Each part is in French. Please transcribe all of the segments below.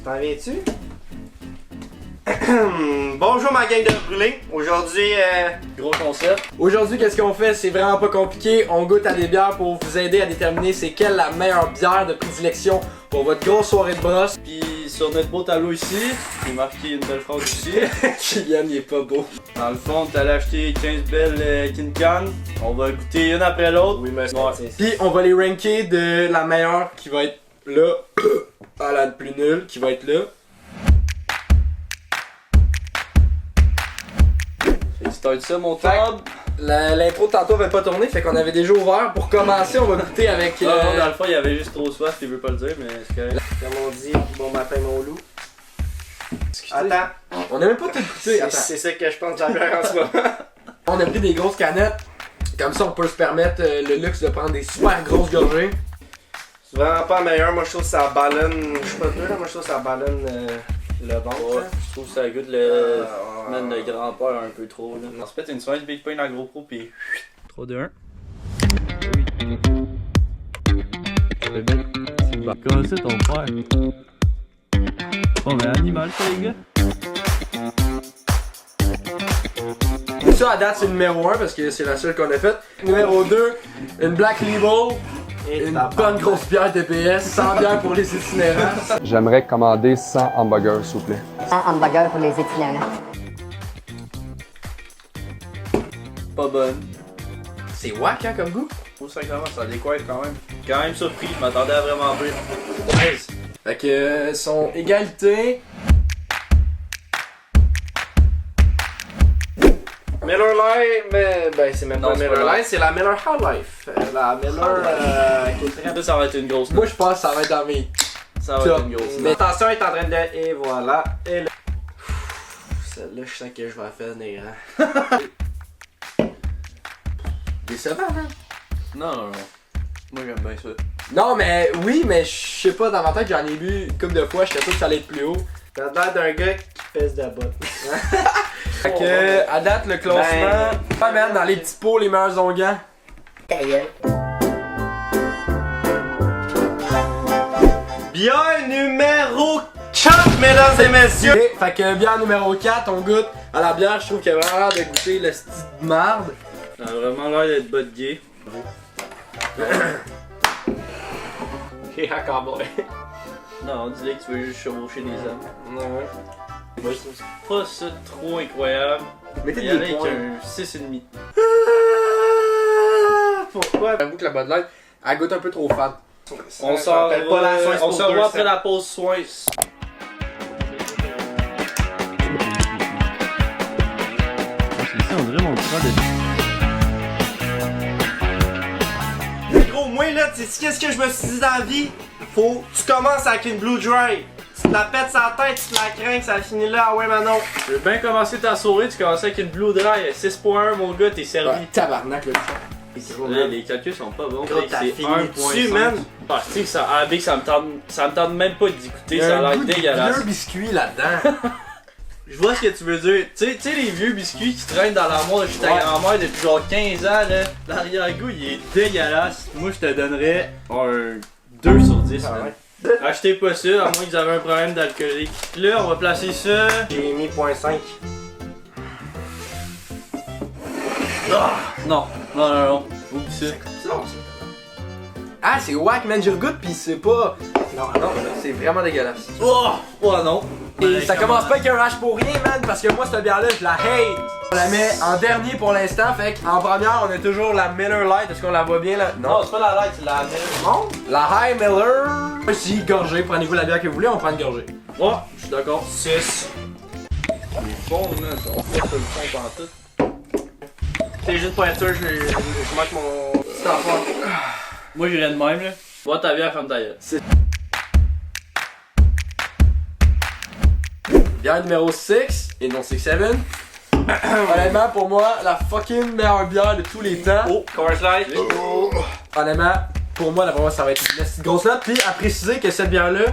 T'en viens-tu? Bonjour ma gang de brûlés. Aujourd'hui, Gros concept. Aujourd'hui, qu'est-ce qu'on fait? C'est vraiment pas compliqué. On goûte à des bières pour vous aider à déterminer c'est quelle la meilleure bière de prédilection pour votre grosse soirée de brosse. Puis sur notre beau tableau ici, j'ai marqué une belle phrase ici. Kylian, il est pas beau. Dans le fond, t'allais acheter 15 belles King Can. On va goûter une après l'autre. oui, mais Ouais. Puis on va les ranker de la meilleure qui va être là à la plus nulle qui va être là. J'ai start ça mon tab. L'intro de tantôt avait pas tourné, fait qu'on avait déjà ouvert. Pour commencer, on va goûter avec. Non, dans le fond, il y avait juste trop soif, il veut pas le dire, mais c'est correct. comme on dit, bon matin mon loup. Attends, On a même pas tout goûté. Attends. c'est ça que je pense de la bière en ce moment. On a pris des grosses canettes. Comme ça, on peut se permettre le luxe de prendre des super grosses gorgées. C'est vraiment pas meilleur, moi je trouve que ça ballonne. Je suis pas sûr, là, moi je trouve que ça ballonne le ventre. Ouais, là. je trouve que ça goûte le. Ah, Man, le grand-peur un peu trop là. On se pète une soirée de Big Pain dans le gros pro pis. 3, 2, 1. Comment c'est ton frère? Oh mais animal ça les gars? Ça à date c'est le numéro 1 parce que c'est la seule qu'on a faite. Numéro 2, une Black Label, Et une tabarnak. bonne grosse bière TPS, 100 bières pour les itinérants. J'aimerais commander 100 hamburgers, s'il vous plaît. 100 hamburgers pour les itinérants. Pas bonne. C'est wack hein comme goût. Faut sincèrement, ça décoiffe quand même. Quand même surpris, je m'attendais à vraiment pire. Nice. Fait que son égalité. Miller Lite, mais ben c'est même Non, pas c'est Miller pas Lite, c'est la Miller High Life. La Miller qui est très... Ça, ça va être une grosse Moi note. je pense que ça va être dans mes. Ça va être une grosse Mais note. attention, elle est en train de... Et voilà. Et là... Celle-là, je sens que je vais la faire venir. Hein. Décevant hein? Non, non, non. Moi j'aime bien ça. Non mais oui mais je sais pas dans ma tête j'en ai bu une couple de fois, j'étais sûr que ça allait être plus haut. T'as l'air d'un gars qui pèse de la botte. Fait que à date le classement. Ouais man, dans les petits pots les meilleurs onguents. Ta gueule. Bière numéro 4, mesdames et messieurs. Ok, fait que bière numéro 4, on goûte à la bière, je trouve qu'il y a vraiment l'air de goûter le style de marde. Ça a vraiment l'air d'être bas de gay. Et encore bon. Non, on dirait que tu veux juste chevaucher des hommes. Ouais. Moi je trouve pas ça trop incroyable. Mettez Il y en a des avec points. un 6,5. Pourquoi? J'avoue que la Bud Light, elle goûte un peu trop fade. On s'en rappelle pas la sauce on pour se revoit 200. après la pause soins. C'est ça, on dirait mon frère de... Gros, moi là, tu sais qu'est-ce que je me suis dit dans la vie? Faut que tu commences avec une Blue Dry. Tu te la pètes sa tête, tu te la crains, ça finit là, ah ouais Manon. Tu veux bien commencer ta soirée, tu commences avec une Blue Dry 6.1 mon gars, t'es servi. Ouais, tabarnak le Là, les calculs sont pas bons. Gros, Fait que t'as c'est fini 1.5. dessus, man. Ah, tu sais, ça, avec, ça me tente même pas d'y Il goûter, y a ça a un l'air goût de dégueulasse. vieux biscuit là-dedans. Je vois ce que tu veux dire. Tu sais les vieux biscuits qui traînent dans l'armoire de chez ta Ouais. grand-mère depuis genre 15 ans, là. L'arrière-goût, il est dégueulasse. Moi, je te donnerais un 2 sur 10, Ah man. ouais. Achetez pas ça, à moins que vous avez un problème d'alcoolique. Là, on va placer ça. J'ai mis 0.5. Non, non, non, non. Oublie ça. Ah, c'est wack, man, je regoute pis c'est pas. Non, non, c'est vraiment dégueulasse. Oh, oh non. Et ça commence pas avec un hache pour rien, man, parce que moi, cette bière-là, je la hate. On la met en dernier pour l'instant, fait qu'en première, on a toujours la Miller Lite. Est-ce qu'on la voit bien là? Non, c'est pas la light, c'est la Miller. Non. La High Miller. Moi, je dis gorgée, prenez-vous la bière que vous voulez, on prend une gorgée. Oh, je suis d'accord. 6. Les fonds, là, on fait sur le fond pendant tout. C'est juste pour être sûr, je manque mon petit enfant. Moi, j'irais de même, là. Bois ta bière, ferme ta gueule. Bière numéro 6, et non 6-7. Honnêtement, pour moi, la fucking meilleure bière de tous les temps. Oh, Coors Light. Honnêtement, pour moi, la vraiment, ça va être une petite grosse note. Puis, à préciser que cette bière-là,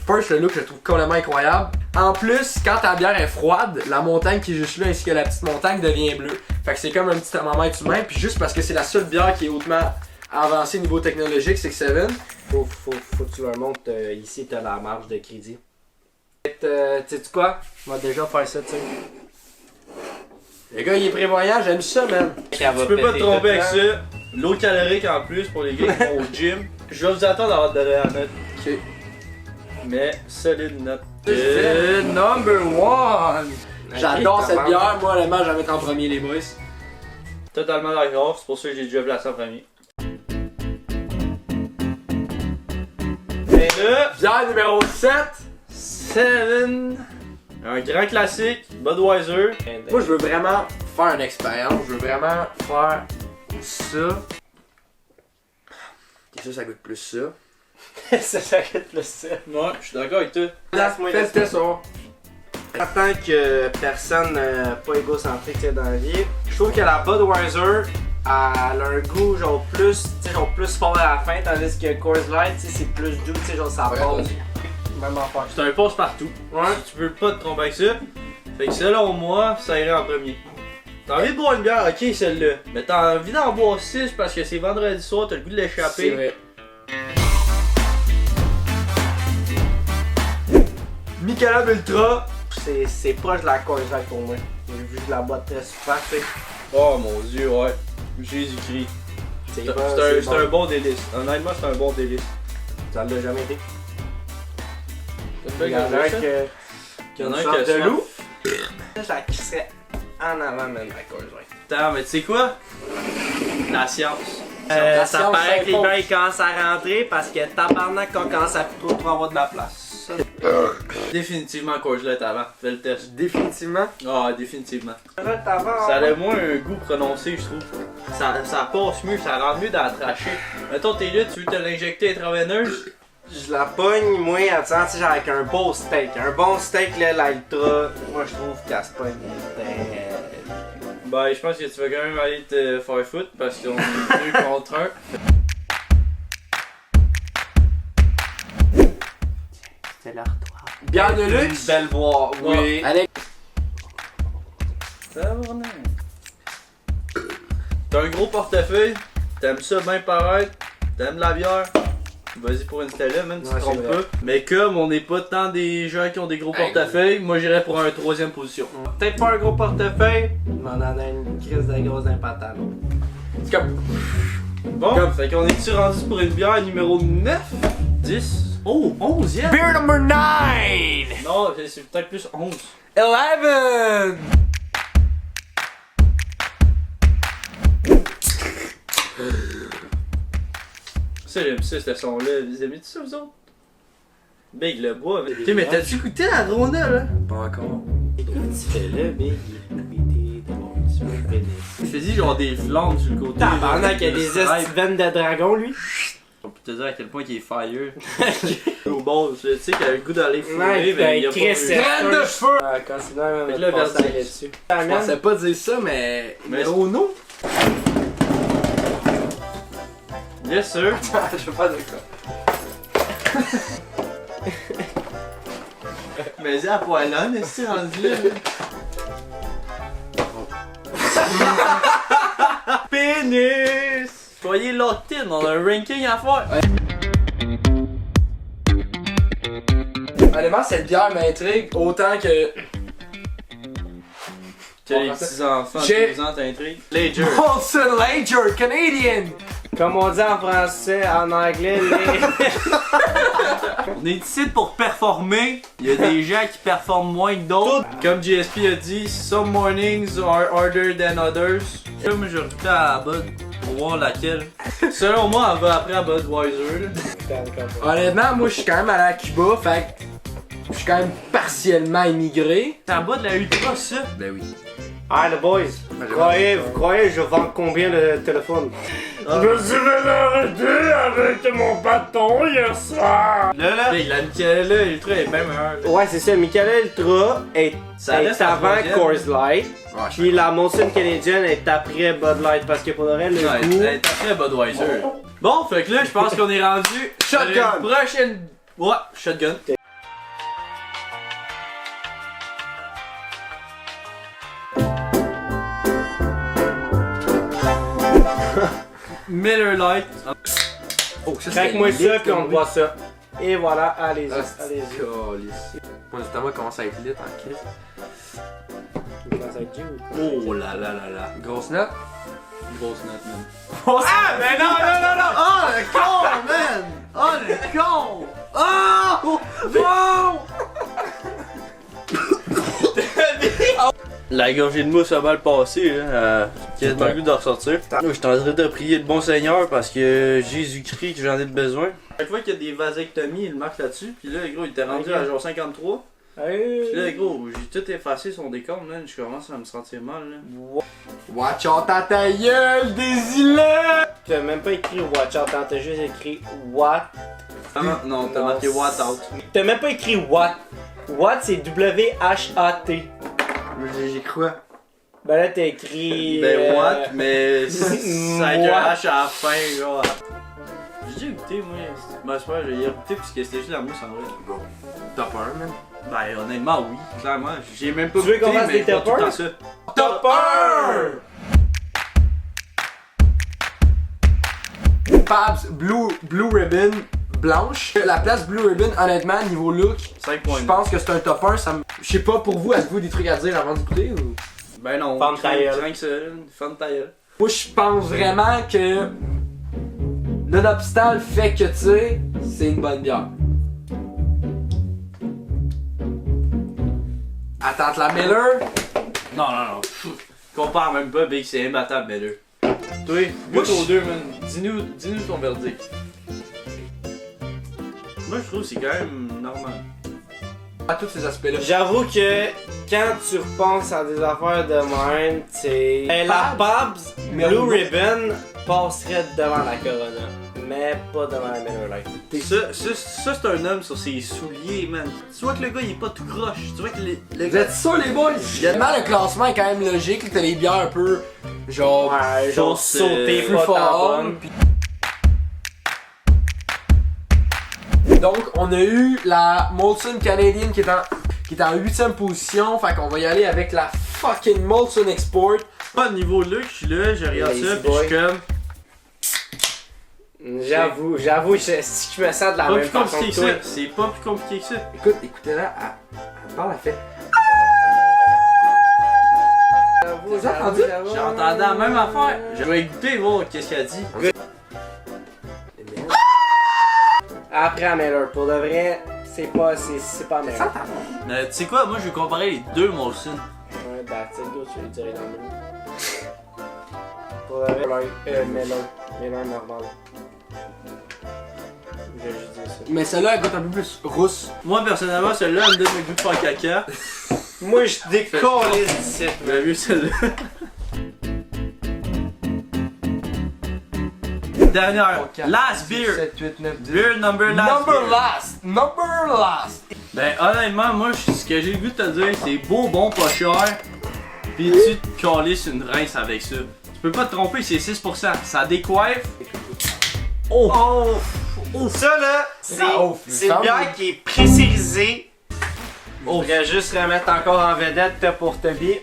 first, le look, je le trouve complètement incroyable. En plus, quand ta bière est froide, la montagne qui est juste là, ainsi que la petite montagne, devient bleue. Fait que c'est comme un petit thermomètre humain. Puis, juste parce que c'est la seule bière qui est hautement avancé niveau technologique, 6-7. Faut que tu leur montres, ici t'as la marge de crédit. Sais-tu quoi? On va déjà faire ça, tu sais. Le gars, il est prévoyant, j'aime ça, man. Tu peux pas te tromper avec ça. L'eau calorique en plus pour les gars qui vont au gym. Je vais vous attendre avant de donner la note. Ok. Mais solide note. Number 1! J'adore Ok, cette t'as bière, moi, honnêtement, je vais la mettre en premier, les boys. Totalement d'accord, c'est pour ça que j'ai déjà placé en premier. Et là, Bière numéro 7. 7. Un grand classique, Budweiser. Moi, je veux vraiment faire une expérience. Je veux vraiment faire ça. Et ça goûte plus ça. Ça coûte le sel. Ouais, je suis d'accord avec toi. Laisse-moi Fais le test, ça. En tant que personne pas égocentrique dans la vie, je trouve que la Budweiser elle a un goût genre plus, tu sais, genre plus fort à la fin, tandis que Coors Light, tu sais, c'est plus doux, tu sais, genre ça Ouais, passe. Même affaire. C'est un passe-partout. Ouais. Tu peux pas te tromper avec ça. Fait que selon moi, ça irait en premier. T'as envie de boire une bière, ok, celle-là. Mais t'as envie d'en boire 6 parce que c'est vendredi soir, t'as le goût de C'est l'échapper. vrai. Michelob Ultra. C'est proche de la Coors Light pour moi. J'ai vu de la boîte très souvent, tu sais. Oh mon dieu, ouais. Jésus-Christ. C'est un bon délice. Honnêtement, c'est un bon délice. Ça l'a jamais été. T'as Il y en a un que. que. Il y en a un sorte qui a de soif. loup. Je la crisserais en avant, même, la Coors Light. Attends, mais tu sais quoi? La science. La Ça science paraît que les s'impose. bières ils commencent à rentrer parce que tabarnak quand on commence à trop avoir de la place. Définitivement Coors Light avant. Fais le test. Définitivement. Ah, définitivement. Ça Ça a moins un goût prononcé, je trouve. Ça passe mieux, ça rend mieux dans la trachée. Mettons, t'es là, tu veux te l'injecter intraveineuse. Je la pogne, moi, en disant, tu sais, genre avec un beau steak. Un bon steak, là, la Ultra, moi, je trouve qu'elle se pogne. Ben, je pense que tu vas quand même aller te faire foutre parce qu'on est 2 contre 1. C'est leur toi. Bière de luxe. Belle boire, oui. Alex. T'as un gros portefeuille, t'aimes ça bien paraître, t'aimes la bière. Vas-y pour une stella, même tu te Ouais, trompes c'est vrai. pas. Mais comme on n'est pas tant des gens qui ont des gros portefeuilles, moi j'irais pour un 3ème position. Peut-être pas un gros portefeuille, mais on en a une crise de gros impatable. C'est comme. Bon, fait qu'on est-tu rendu pour une bière numéro 9? 10? Oh, 11e? Beer number 9. Non, c'est peut-être plus 11. 11. Ça, j'aime ça, ce son-là. Vous aimez ça, vous autres? Big le bois. Ok, mais t'as-tu goûté la Rona, là? Pas encore. Qu'est-ce que tu fais là, Big? Je te dis, genre des flammes sur le côté. Tabarnak, il y a des Stripe. estis veines de dragon, lui. On peut te dire à quel point il est fire. Au bon, tu sais qu'il a le goût d'aller Ouais, fourrer, mais il a pas Chris, eu. Graine de feu. Continue même Fait à que là, te passer verdict. là-dessus. Je pensais pas dire ça, mais. Mais- Renault? Yes, sir. Je sais pas de quoi. Mais dis à poilonne, est-ce que rendu là? Pénis! Soyez locked in, on a un ranking à faire. Honnêtement, cette bière m'intrigue autant que. Que les petits enfants J'ai- de 12 ans t'intriguent. Lager. Molson Lager Canadian! Comme on dit en français, en anglais, les... On est ici pour performer. Il y a des gens qui performent moins que d'autres. Comme GSP a dit, some mornings are harder than others. Là, moi, je rajoutais à la Bud pour voir laquelle. Selon moi, elle va après à Budweiser. Là. Honnêtement, moi je suis quand même allé à Cuba, fait que je suis quand même partiellement immigré. C'est à bas de la Ultra, ça. Ben oui. Ah, les boys, vous croyez, je vends combien le téléphone? Je me suis fait arrêter avec mon bâton hier soir! Là, Hey, la Michaela Ultra est bien meilleure. là. ouais, c'est ça, Michelob Ultra est reste en avant troisième. Coors Light, Ouais, je puis la Molson Canadian est après Bud Light, parce que pour le reste, le Ouais, goût... elle est après Budweiser. Bon, fait que là, je pense qu'on est rendu. Shotgun. à une prochaine. Ouais, shotgun. Miller Lite. Oh, ça Craque-moi c'était ça, lit, puis on oui. boit ça. Et voilà, allez-y, Ah, allez-y. c'est calice. Mon estomac commence à être lit en crise. Il commence à être dur ou quoi? Oh là là là là. Grosse note. Grosse note, man. Ah, mais non, non, non, non! Oh, le con, man! Oh, le con! Oh! Wow! La gorgée de mousse a mal passé, hein. Quasiment le goût de ressortir. Je suis en train de prier le bon Seigneur parce que Jésus-Christ, que j'en ai besoin. Chaque fois qu'il y a des vasectomies, il marque là-dessus. Puis là, gros, il était rendu à genre 53. Puis là, gros, j'ai tout effacé son décompte, là. Je commence à me sentir mal, là. Watch out ta gueule, des îlets! Tu as même pas écrit watch out, t'as juste écrit what. Non, t'as marqué what out. T'as même pas écrit what. What c'est W-H-A-T. J'ai quoi? Ben là t'as écrit. Ben what, mais ça avec un What? H à la fin, genre. J'ai goûté, moi. Ben, c'est pas, j'ai goûté parce que c'était juste la mousse en vrai. Bon. Top 1, man. Ben, honnêtement, oui, clairement. J'ai même pas Tu veux goûté, qu'on fasse mais des je vois tout le toppers? temps ça. Top 1! Pabs Blue Ribbon blanche. La place Blue Ribbon, honnêtement, niveau look, 5 points. je pense que c'est un top 1. Je sais pas pour vous, avez-vous des trucs à dire avant d'écouter ou? Ben non, Femme ta gueule. rien que ça, femme ta gueule. Moi, je pense vraiment que nonobstant le fait que tu sais, c'est une bonne bière. Attends, la Miller. Non, non, non. Compare même pas, Big, c'est imbattable, mais deux. Toi, goûte aux deux, man. Dis-nous ton verdict. Moi, je trouve que c'est quand même normal. À tous ces aspects-là. J'avoue que quand tu repenses à des affaires de même, c'est. La Pabs Blue Ribbon passerait devant la Corona, mais pas devant la Miller Lite. Ça, c'est un homme sur ses souliers, man. Tu vois que le gars, il est pas tout croche. Tu vois que le Vous gars. êtes sûrs, les boys? Finalement, le classement est quand même logique. Là, t'as les bières un peu genre. Ouais, genre Sauce, sauté, plus pas fort. tant bonne. Donc, on a eu la Molson Canadian qui est en 8ème position. Fait qu'on va y aller avec la fucking Molson Export. Pas de niveau look, je suis là, je regarde Lazy ça, puis je suis boy. comme. J'avoue, si je me sens de la Pas même plus façon compliqué que que toi. ça. C'est pas plus compliqué que ça. Écoutez-la, elle parle, elle fait. J'avoue, T'as entendu? J'entendais la même affaire. Je vais écouter, voir qu'est-ce qu'elle dit. Après la Miller, pour de vrai, c'est pas Miller. Tu sais quoi, moi je vais comparer les deux Molson. Ouais, bah, tu sais, toi, tu veux dire dans le bleu. Pour de vrai, Miller normal. Je vais juste dire ça. Mais celle-là, elle goûte un peu plus rousse. Moi personnellement, celle-là, elle me donne le goût de faire caca. Moi, je décolle d'ici. J'ai vu celle-là. Dernière, last beer. 7, 8, 9, 10. Beer number last. beer. Number last! Ben honnêtement, moi ce que j'ai le goût de te dire, c'est beau, bon, pas cher. Pis tu te calisses une rince avec ça. Tu peux pas te tromper, c'est 6%. Ça décoiffe. Oh! Ça là, Oh, c'est une bière qui est pressurisée. On Oh. devrait juste remettre encore en vedette pour Toby.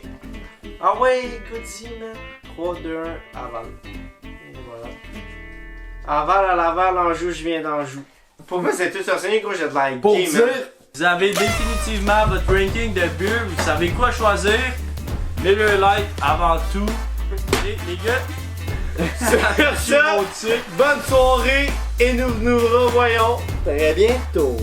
Ah ouais, écoute-y, man. 3, 2, 1, aval. Et voilà. Aval à Laval, Anjou, je viens d'Anjou. Pour moi, c'est tout ça, c'est gros, j'ai de la Pour game, dire, man. Vous avez définitivement votre ranking de beer, vous savez quoi choisir. Miller Lite avant tout. Et les gars, Sur ça, bonne soirée et nous nous revoyons très bientôt.